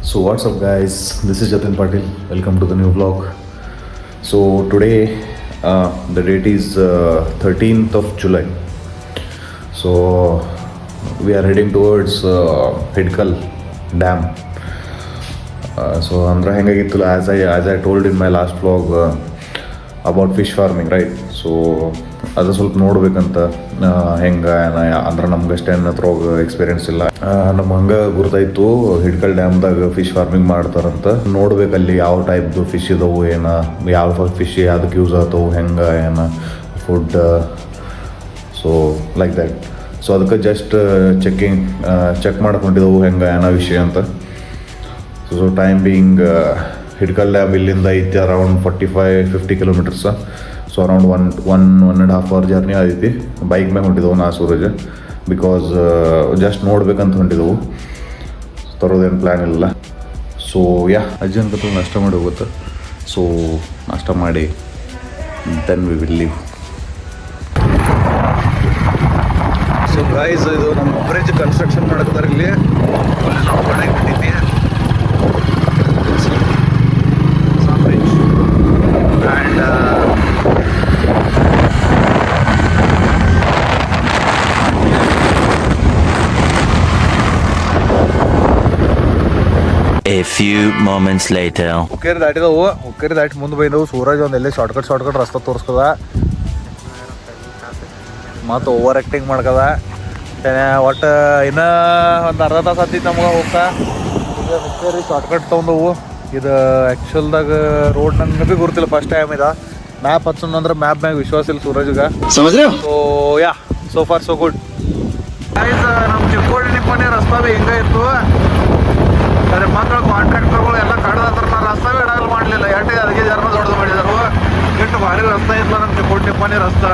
So what's up guys, this is Jatin Patil, welcome to the new vlog. So today the date is 13th of July. So we are heading towards Hidkal Dam. So andre hengagittula as I told in my last vlog about fish farming, right? So ಅದು ಸ್ವಲ್ಪ ನೋಡ್ಬೇಕಂತ ಹೆಂಗೆ ಅಂದ್ರೆ ನಮ್ಗೆ ಅಷ್ಟೇನು ಅದ್ರೊಳಗ experience ಇಲ್ಲ. ನಮ್ಗೆ ಹಂಗೆ ಗುರ್ತಾಯ್ತು ಹಿಡ್ಕಲ್ ಡ್ಯಾಮ್ದಾಗ ಫಿಶ್ ಫಾರ್ಮಿಂಗ್ ಮಾಡ್ತಾರಂತ. ನೋಡ್ಬೇಕಲ್ಲಿ ಯಾವ ಟೈಪ್ದು ಫಿಶ್ ಇದಾವು, ಏನು ಯಾವ ಫಿಶ್ ಅದಕ್ಕೆ ಯೂಸ್ ಆಗ್ತಾವು, ಹೆಂಗೆ ಏನು food, so like that. So ಅದಕ್ಕೆ ಜಸ್ಟ್ ಚೆಕ್ ಮಾಡ್ಕೊಂಡಿದ್ದೆವು ಹೆಂಗೆ ಏನೋ ವಿಷಯ ಅಂತ. So time being Hidkal dam ಇಲ್ಲಿಂದ ಐತಿ around 45-50 kilometres. So around one and half hour journey ಆಗೈತಿ. ಬೈಕ್ ಮ್ಯಾಗ ಹೊಂಟಿದ್ದೆವು ನಾ ಸೂರಜ್, ಬಿಕಾಸ್ ಜಸ್ಟ್ ನೋಡ್ಬೇಕಂತ ಹೊಂಟಿದ್ದೆವು, ತರೋದೇನು ಪ್ಲ್ಯಾನ್ ಇಲ್ಲ. ಸೊ ಅಜ್ಜಿ ಅನ್ಕತ್ತು ನಾಷ್ಟ ಮಾಡಿ ಹೋಗುತ್ತೆ. ಸೊ ನಾಷ್ಟ ಮಾಡಿ then we will leave. So guys, ಇದು ನಮ್ಮ ಬ್ರಿಡ್ಜ್ ಕನ್ಸ್ಟ್ರಕ್ಷನ್ ಮಾಡ್ತಾರೆ ಇಲ್ಲಿ. ನಾವು ಹೊಡೆಗೆ ಬಿಟ್ಟಿದ್ವಿ and A few moments later. Hukkeri ದಾಟಿದವು, ಹುಕ್ಕೇರಿ ದಾಟಿ ಮುಂದೆ ಬೈದವು. ಸೂರಜ್ ಒಂದೆಲ್ಲೇ ಶಾರ್ಟ್ಕಟ್ ರಸ್ತೆ ತೋರಿಸ್ಕದ, ಮತ್ತು ಓವರ್ ಆ್ಯಕ್ಟಿಂಗ್ ಮಾಡ್ಕದ. ಒಟ್ಟು ಇನ್ನೂ ಒಂದು ಅರ್ಧ ತಾಸು ಹತ್ತಿತ್ತು ನಮ್ಗೆ ಹೋಗ್ತಾ. ಹುಕ್ಕೇರಿ ಶಾರ್ಟ್ಕಟ್ ತೊಗೊಂಡವು. ಇದು ಆ್ಯಕ್ಚುಲ್ದಾಗ ರೋಡ್ ನಂಗೆ ಭೀ ಗುರ್ತಿಲ್ಲ, ಫಸ್ಟ್ ಟೈಮ್ ಇದೆ. ಮ್ಯಾಪ್ ಹಚ್ಚೋಣ ಮ್ಯಾಪ್ ಮ್ಯಾಗ ವಿಶ್ವಾಸ ಇಲ್ಲ ಸೂರಜ್ಗೆ. So far so good. ನಮ್ಮ ಚಿಕ್ಕೋಡಿ ನಿಪ್ಪನೆ ರಸ್ತೆ ಭೀ ಹಿಂಗೆ ಇತ್ತು. ಅರೆ ಮಾತ್ರ ಕಾಂಟ್ರಾಕ್ಟರ್ಗಳು ಎಲ್ಲ ಕಡ್ದಾತ್ರ ರಸ್ತೆ ಇಡಗಲ್ ಮಾಡಲಿಲ್ಲ. ಅದಕ್ಕೆ ಜನ ದೊಡ್ಡದು ಮಾಡಿದರು. ಎಷ್ಟು ಭಾರಿ ರಸ್ತೆ ಇತ್ತಲ್ಲ ನಮ್ಮ ಚಿಕ್ಕೋಡಿ ನಿಪ್ಪನೆ ರಸ್ತೆ.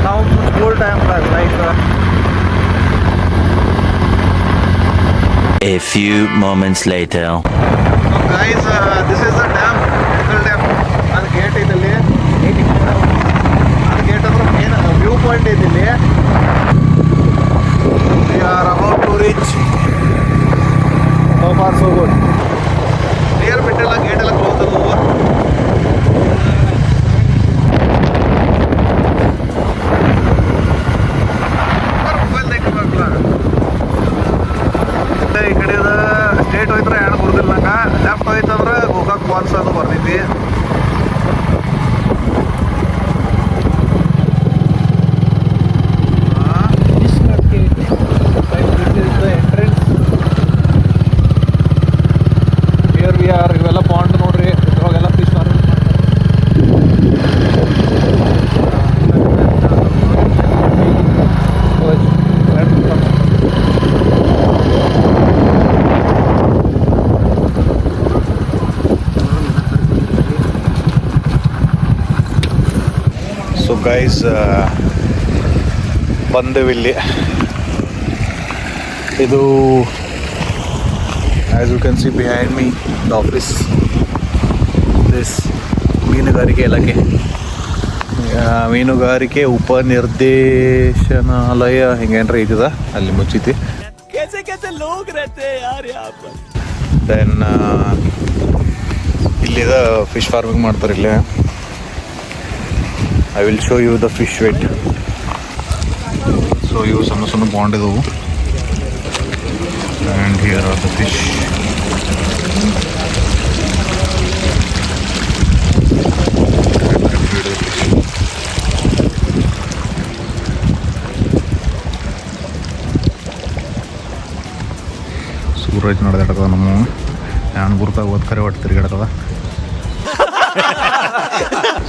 ನಾವು ಸ್ಕೂಲ್ ಟೈಮ್ದಾಗ like A few moments later. Guys, this is the dam, Hidkal dam. ಅದು ಗೇಟ್ ಐತಲ್ಲಿ, ಅದು ಗೇಟ್ ಅಂದ್ರೆ ಮೇನ್ ವ್ಯೂ ಪಾಯಿಂಟ್ ಐತಿಲ್ಲಿ. We are about to reach. So far so good. Clear ಬಿಟ್ಟಿಲ್ಲ, ಗೇಟ್ ಎಲ್ಲ ಕ್ಲೋಸ್ ಅಲ್ಲವು. ಈ ಕಡೆದ ಸ್ಟೇಟ್ ಹೋಯ್ತಾರೆ ಏನು ಬರೋದಿಲ್ಲ ನಂಗೆ. ಲೆಫ್ಟ್ ಹೋಯ್ತಂದ್ರೆ ಗೋಕಾಕ್ ಫಾಲ್ಸ್ ಅದು ಬರ್ತೈತಿ. ಇವೆಲ್ಲ ಪಾಂಡ್ ನೋಡ್ರಿ, ಇದ್ರೊಳಗೆಲ್ಲ ಫಿಶ್ ಫಾರ್ಮಿಂಗ್ ಸೊ ಗೈಸ್, ಬಂದೆವಿಲ್ಲಿ. ಇದು as you can see behind me, the office, this ಮೀನುಗಾರಿಕೆ ಇಲಾಖೆ, ಮೀನುಗಾರಿಕೆ ಉಪನಿರ್ದೇಶನಾಲಯ ಹಿಂಗೇನ್ರ ಐತದ, ಅಲ್ಲಿ ಮುಚ್ಚೈತಿ. ದೆನ್ ಇಲ್ಲಿದ ಫಿಶ್ ಫಾರ್ಮಿಂಗ್ ಮಾಡ್ತಾರೆ ಇಲ್ಲೇ. I will show you the fish weight. So ಇವು ಸಣ್ಣ ಬಾಂಡ್ ಇದ್ದವು. And here are the fish. Suraj ನಡೆದಾಡ್ತದ ನಮ್ಮ ನಾನು ಗುರ್ತಾಗ ಓದ್ಕರೆ ಒಟ್ಟು ತಿರುಗಾಡ್ತದ.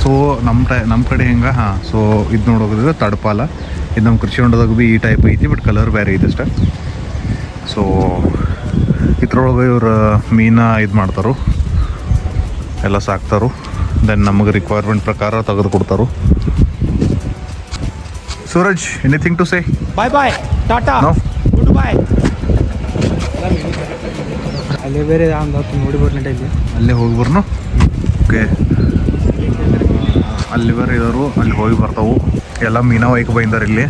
ಸೊ ನಮ್ಮ ಕಡೆ ಹೆಂಗೆ ಸೊ ಇದು ನೋಡೋದ್ರೆ ತಡಪಾಲ. ಇದು ನಮ್ಮ ಕೃಷಿ ಹೊಂಡದಾಗ ಭೀ ಈ ಟೈಪ್ ಐತಿ, ಬಟ್ ಕಲರ್ ಬೇರೆ ಐತೆ ಅಷ್ಟೇ. ಸೊ ಇದ್ರೊಳಗೆ ಇವ್ರು ಮೀನ ಇದು ಮಾಡ್ತಾರೋ, ಎಲ್ಲ ಸಾಕ್ತಾರೋ. ದೆನ್ ನಮಗೆ ರಿಕ್ವೈರ್ಮೆಂಟ್ ಪ್ರಕಾರ ತೆಗೆದು ಕೊಡ್ತಾರೋ. Suraj, anything to say? Bye bye, tata, good boy. ಅಲ್ಲೇ ಬೇರೆ ನೋಡಿ ಬರ್ಲಿಲ್ಲ, ಇಲ್ಲಿ ಅಲ್ಲೇ ಹೋಗಿ ಬರ್ನು. ಓಕೆ, ಅಲ್ಲಿ ಬೇರೆ ಇದಾರು, ಅಲ್ಲಿ ಹೋಗಿ ಬರ್ತಾವು. ಎಲ್ಲ ಮೀನ ಒಯ್ಕೆ ಬೈದಾರೆ ಇಲ್ಲಿ.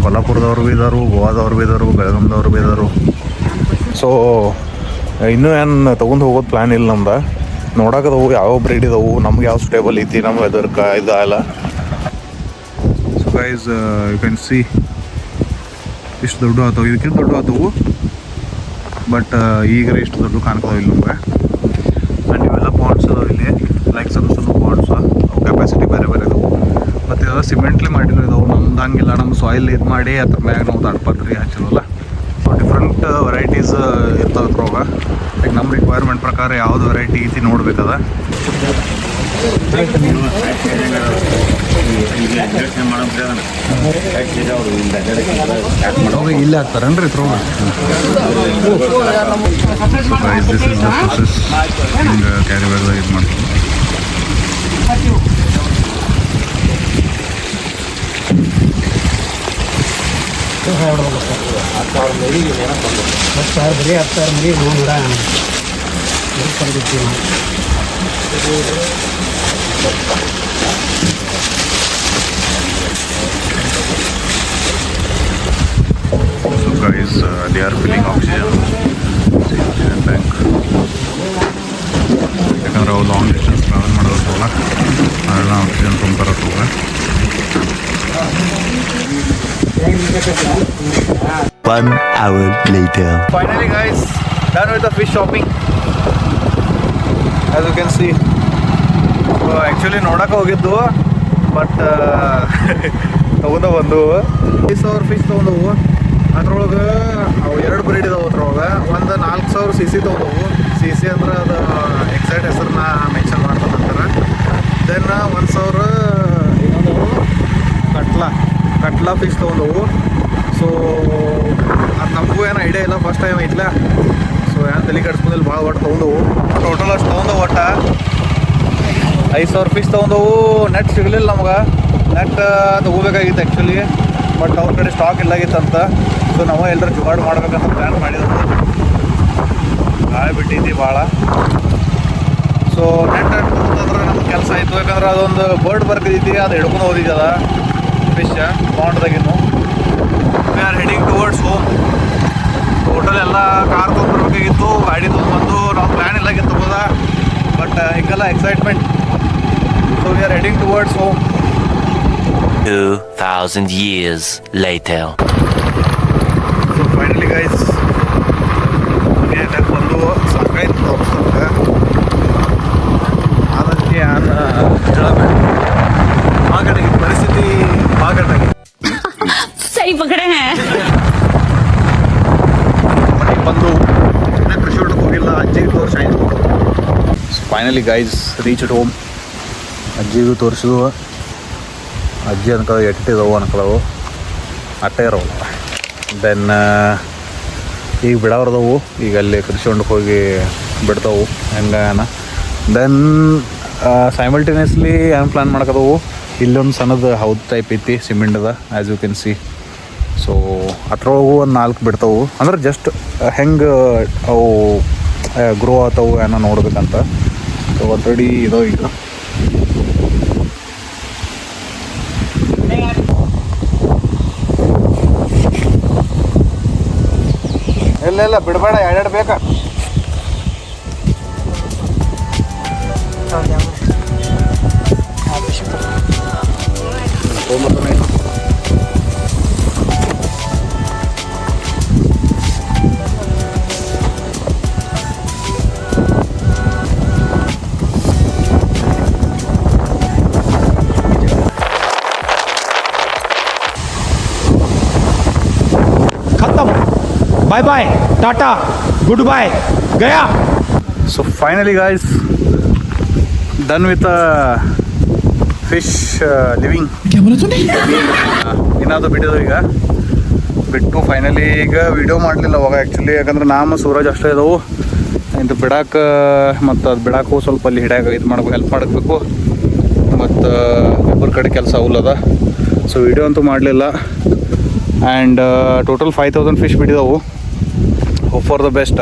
ಕೊಲ್ಲಾಪುರದವ್ರು ಭೀ ಇದ್ದಾರು, ಗೋವಾದವ್ರು ಭೀ ಇದ್ದಾರು, ಬೆಳಗಾಂದವ್ರು ಭೀ ಇದ್ದಾರು. ಸೊ ಇನ್ನೂ ಏನು ತೊಗೊಂಡು ಹೋಗೋದು ಪ್ಲ್ಯಾನ್ ಇಲ್ಲ ನಮ್ದು. ನೋಡೋಕದವು ಯಾವ ಬ್ರೀಡ್ ಇದಾವು, ನಮ್ಗೆ ಯಾವ ಸ್ಟೇಬಲ್ ಐತಿ, ನಮ್ಗೆ ಅದಕ್ಕೆ ಇದಲ್ಲ. So guys you can see ಇಷ್ಟು ದೊಡ್ಡ ಆತವು, ಇದಕ್ಕಿಂತ ದೊಡ್ಡ ಆತವು. ಬಟ್ ಈಗ ಇಷ್ಟು ದೊಡ್ಡ ಕಾಣ್ತಾವೆ ಇಲ್ಲಿ ನಮ್ಗೆ. ಆ್ಯಂಡ್ ಇವೆಲ್ಲ ಪಾಂಡ್ಸ್ ಅದಾವೆ ಇಲ್ಲಿ, ಲೈಕ್ ಸಣ್ಣ ಸಣ್ಣ ಪಾಂಡ್ಸ್, ಕೆಪಾಸಿಟಿ ಬೇರೆ ಬೇರೆ ಇದಾವೆ. ಮತ್ತು ಇವೆಲ್ಲ ಸಿಮೆಂಟ್ಲಿ ಮಾಡಿರೋ ಇದಾವೆ. ನಮ್ದು ಹಂಗಿಲ್ಲ, ನಮ್ಮ ಸಾಯಿಲ್ ಇದು ಮಾಡಿ ಅದ್ರ ಮ್ಯಾಗ ನಾವು ತಡ್ಪತ್ರಿ ಹಚ್ಚೋಲ್ಲ. ಡಿಫ್ರೆಂಟ್ ವೆರೈಟೀಸ್ ಇರ್ತಾವೆ ಅದ್ರೊಳಗೆ. ಲೈಕ್ ನಮ್ಮ ರಿಕ್ವೈರ್ಮೆಂಟ್ ಪ್ರಕಾರ ಯಾವ್ದು ವೆರೈಟಿ ಐತಿ ನೋಡ್ಬೇಕದ. ಇಲ್ಲಿ ಹಾಕ್ತಾರೇನ್ರಿ ಇದ್ರೊಳಗೆ? This is the process. ಹಿಂಗೆ ಕ್ಯಾರಿ ಬ್ಯಾಗ್ದಾಗ ಇದು ಮಾಡ್ತಾರೆ. So guys, they are filling oxygen. Oxygen tank. ಯಾಕಂದ್ರೆ ಅವು ಲಾಂಗ್ ಡಿಸ್ಟೆನ್ಸ್ ಟ್ರಾವೆಲ್ ಮಾಡೋದಲ್ಲ, ಅದೆಲ್ಲ oxygen ತುಂಬ್ತಾರತ್ತವ. 1 hour later. Finally guys, done with the fish shopping. As you can see. So actually ನೋಡಕ್ಕೆ ಹೋಗಿದ್ದು, but ತಗೊಂಡು ಬಂದು 5,000 ಫಿಶ್ ತೊಗೊಂಡವು. ಅದ್ರೊಳಗೆ ಅವು 2 ಬ್ರೀಡ್ ಇದಾವೆ. ಅದ್ರೊಳಗೆ ಒಂದು 4,000 CC ತೊಗೊಂಡವು. CC ಅಂದ್ರೆ ಅದು ಎಕ್ಸಾಕ್ಟ್ ಹೆಸರನ್ನ ಮೆನ್ಷನ್ ಮಾಡ್ತಾರೆ ಅಂತಾರೆ. ದೆನ್ 1,000 ಇನ್ನೊಂದು ಕಟ್ಲಾ ಫಿಶ್ ತೊಗೊಂಡವು. ಸೊ ಅದು ನಮಗೂ ಏನೋ ಐಡಿಯಾ ಇಲ್ಲ, ಫಸ್ಟ್ ಟೈಮ್ ಐತ್ಲ. ಸೊ ಏನು ತಲೆ ಕಟ್ಸ್ಕೊಂಡಲ್ಲಿ ಭಾಳ ಒಟ್ಟು ತೊಗೊಂಡವು. ಟೋಟಲ್ ಅಷ್ಟು ತೊಗೊಂಡವು. ಒಟ್ಟು 5,000 ಫಿಶ್ ತೊಗೊಂಡವು. ನೆಟ್ ಸಿಗಲಿಲ್ಲ ನಮ್ಗೆ. ನೆಟ್ ತೊಗೋಬೇಕಾಗಿತ್ತು ಆ್ಯಕ್ಚುಲಿ, ಬಟ್ ಅವ್ರ ಕಡೆ ಸ್ಟಾಕ್ ಇಲ್ಲಾಗಿತ್ತಂತ. ಸೊ ನಾವು ಎಲ್ಲರೂ ಜುಗಾಡು ಮಾಡ್ಬೇಕಂತ ಪ್ಲ್ಯಾನ್ ಮಾಡಿದ್ರು. ಗಾಳಿ ಬಿಟ್ಟೈತಿ ಭಾಳ. ಸೊ ನೆಟ್ ಅಂತಂದ್ರೆ ನಮ್ಗೆ ಕೆಲಸ ಆಯಿತು. ಯಾಕಂದ್ರೆ ಅದೊಂದು ಬರ್ಡ್ ಬರ್ತಿದ್ದೈತಿ, ಅದು ಹಿಡ್ಕೊಂಡು ಹೋದಿದ್ದದ ಫಿಶ್ ಪಾಂಡ್ದಾಗಿನ್ನು. We are heading towards home. Total ಎಲ್ಲ ಕಾರ್ ತೊಗೊಂಡ್ಬರ್ಬೇಕಾಗಿತ್ತು, ಗಾಡಿ ತೊಗೊಂಡ್ಬಂದು ನಾವು ಪ್ಲ್ಯಾನ್ ಇಲ್ಲಾಗಿತ್ತು ಹೋದ. ಬಟ್ ಹಿಂಗೆಲ್ಲ excitement. So we are heading towards home. 2,000 years later. So finally guys ಮನೆಯಾಗ ಬಂದು ಸಾಕಾಯ್ತು ತೋರಿಸ್ತಂಗೆ. ಅದಕ್ಕೆ ನಾನು ಹೇಳಬೇಡ, ಮಾಗಡಿಗೆ ಪರಿಸ್ಥಿತಿ ಮಾಗಡಿಗೆ सही पकड़े हैं. ಮನೆಗೆ ಬಂದು ಇನ್ನೂ ಕೃಷಿ ಹೊಡಕ್ಕೆ ಹೋಗಿಲ್ಲ, ಅಜ್ಜಿಗೆ ತೋರಿಸಾಯ್ತು. Finally guys reached home. ಅಜ್ಜಿಗೂ ತೋರಿಸಿದ್ವು. ಅಜ್ಜಿ ಅನ್ಕೊಳ್ಳೋ ಎಟ್ಟಿದವು ಅನ್ಕೊಳ್ಳವು ಅಟ್ಟೆ ಇರೋಲ್ಲ. ದೆನ್ ಈಗ ಬಿಡೋರ್ದವು. ಈಗ ಅಲ್ಲಿ ಕೃಷಿ ಹೊಂಡಕ್ಕೆ ಹೋಗಿ ಬಿಡ್ತಾವು ಹೆಂಗಾನ. ದೆನ್ ಸೈಮಲ್ಟೇನಿಯಸ್ಲಿ ಏನು ಪ್ಲ್ಯಾನ್ ಮಾಡ್ಕೋದವು. ಇಲ್ಲೊಂದು ಸಣ್ಣದು ಹೌದು ಟೈಪ್ ಐತಿ ಸಿಮೆಂಟದ, as you can see. So ಅದ್ರೊಳಗೂ ಒಂದು 4 ಬಿಡ್ತಾವು. ಅಂದ್ರೆ ಜಸ್ಟ್ ಹೆಂಗೆ ಅವು ಗ್ರೋ ಆತವು ಏನೋ ನೋಡ್ಬೇಕಂತ. ಸೊ ಆಲ್ರೆಡಿ ಇದೋ ಈಗ ಇಲ್ಲ ಬಿಡಬೇಡ, 2 ಬೇಕಾ. खत्म. Bye bye, tata, good bye, गया. So finally guys, done with the fish living. क्या बोला तूने? ಏನಾದರೂ ಬಿಟ್ಟಿದ್ದು ಈಗ ಬಿಟ್ಟು ಫೈನಲಿ ಈಗ ವಿಡಿಯೋ ಮಾಡಲಿಲ್ಲ ಅವಾಗ ಆ್ಯಕ್ಚುಲಿ. ಯಾಕಂದ್ರೆ ನಾನು ಸೂರಜ್ ಅಷ್ಟೇ ಇದಾವು. ಇಂದು ಬಿಡಾಕೆ ಮತ್ತು ಅದು ಬಿಡಾಕು ಸ್ವಲ್ಪ ಅಲ್ಲಿ ಹಿಡಿಯಾಕ ಇದು ಮಾಡ್ಬೇಕು, ಹೆಲ್ಪ್ ಮಾಡಬೇಕು. ಮತ್ತು ಇಬ್ಬರ ಕಡೆ ಕೆಲಸ ಅವಲ್ಲದ. ಸೊ ವಿಡಿಯೋ ಅಂತೂ ಮಾಡಲಿಲ್ಲ. ಆ್ಯಂಡ್ ಟೋಟಲ್ 5,000 ಫಿಶ್ ಬಿಟ್ಟಿದ್ದವು. Hope for the best.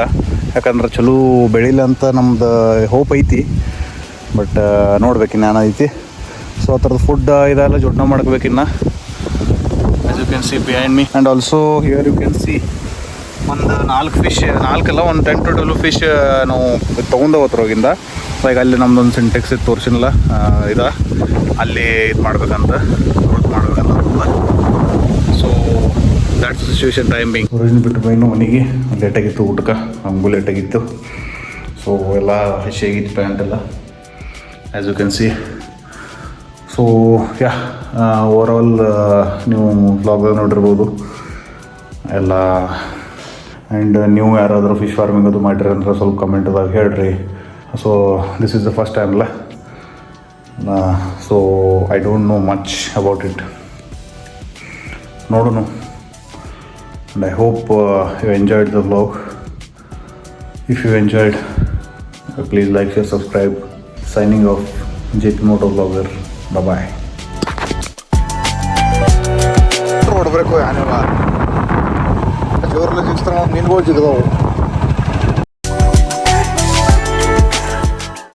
ಯಾಕಂದ್ರೆ ಚಲೋ ಬೆಳಿಲ್ಲ ಅಂತ ನಮ್ದು ಹೋಪ್ ಐತಿ. ಬಟ್ ನೋಡ್ಬೇಕು ಇನ್ನೇನು ಐತಿ. ಸೊ ಆ ಥರದ್ದು ಫುಡ್ ಇದೆಲ್ಲ ಜೋಡಣೆ ಮಾಡ್ಬೇಕಿನ್ನ. As you can see behind me. And also here you can see ಒಂದು 4 ಫಿಶ್ 4 ಒಂದು 10 to 12 ಫಿಶ್ ನಾವು ತೊಗೊಂಡವತ್ರೋಗಿಂದ ಲೈಕ್ ಅಲ್ಲಿ ನಮ್ದೊಂದು ಸಿಂಟೆಕ್ಸ್ ಇತ್ತು ತೋರಿಸಿನಲ್ಲ ಅಲ್ಲಿ ಇದು ಮಾಡ್ಬೇಕಂತ ಸೊ ದ್ಯಾಟ್ಸ್ ಸಿಚುವೇಶನ್ ಟೈಮಿಂಗ್ ಊರಿನ ಬಿಟ್ಟು ಬೈನು ಮನೆಗೆ ಲೇಟಾಗಿತ್ತು ಊಟಕ್ಕೆ ಹಂಗೂ ಲೇಟಾಗಿತ್ತು ಸೊ ಎಲ್ಲ ಹಸಿಯಾಗಿತ್ತು ಪ್ಯಾಂಟ್ ಎಲ್ಲ as you can see so yeah overall ನೀವು ವ್ಲಾಗ್ದಾಗ ನೋಡಿರ್ಬೋದು ಎಲ್ಲ ಆ್ಯಂಡ್ ನೀವು ಯಾರಾದರೂ ಫಿಶ್ ಫಾರ್ಮಿಂಗ್ ಅದು ಮಾಡಿರಿ ಅಂದ್ರೆ ಸ್ವಲ್ಪ ಕಮೆಂಟ್ದಾಗ ಹೇಳ್ರಿ so this is the first time ಅಲ್ಲ so I don't know much about it ನೋಡೋಣ and I hope you enjoyed the vlog if you enjoyed please like share subscribe signing off JP Moto Vlogger bye bye ನೋಡ್ಬೇಕು ಯಾನೆಲ್ಲ ಜೋರಲ್ಲಿ ಸಿಕ್ಸ್ತಾರ ಮೀನುಗಳು ಜಿಗದವು